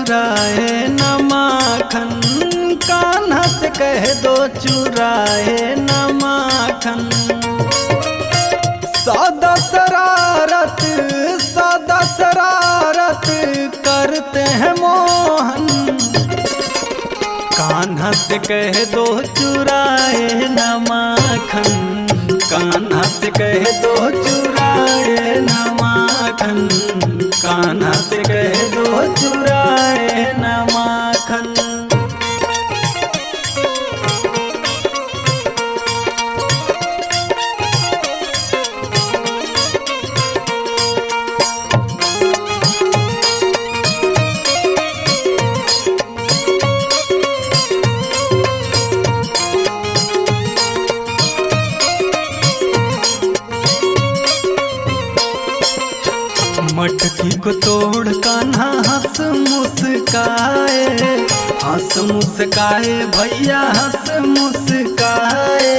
चुराए न माखन, कान्हा से कह दो चुराए न माखन। सदा शरारत करते हैं मोहन, कान्हा से कह दो चुराए न माखन, कान्हा से कह दो चुराए न माखन, कान्हा से कह दो चुराए न माखन। मटकी को तोड़ कान्हा हंस मुस्काए, हंस मुस्काए भैया हंस मुस्काए।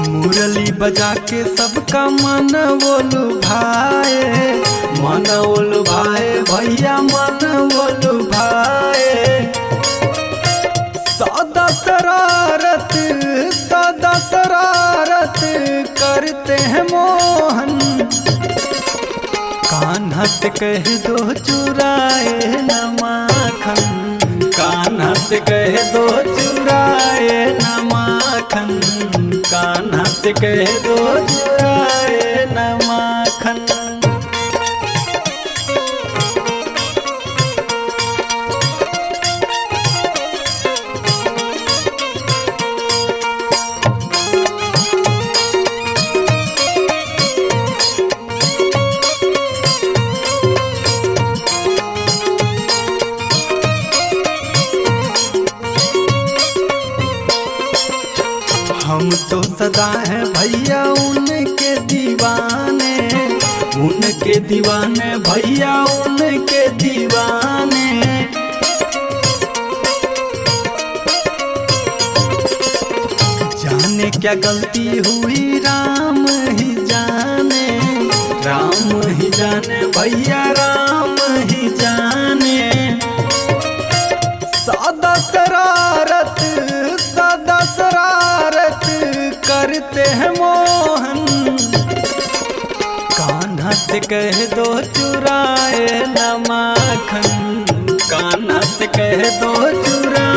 मुरली बजा के सबका मन वो लुभाए, मन वो लुभाए भैया मन वो लुभाए। सदा शरारत करते हैं मोहन, कान्हा से कह दो चुराए न माखन, कान्हा से कह दो चुराए न माखन, कान्हा से कह दो चुराए न माखन। हम तो सदा हैं भैया उनके दीवाने, उनके दीवाने भैया उनके दीवाने। जाने क्या गलती हुई राम ही जाने, राम ही जाने भैया राम ही जाने। सदा शरारत करते हैं मोहन, कान्हा से कह दो चुराए न माखन, कान्हा से कह दो चुराए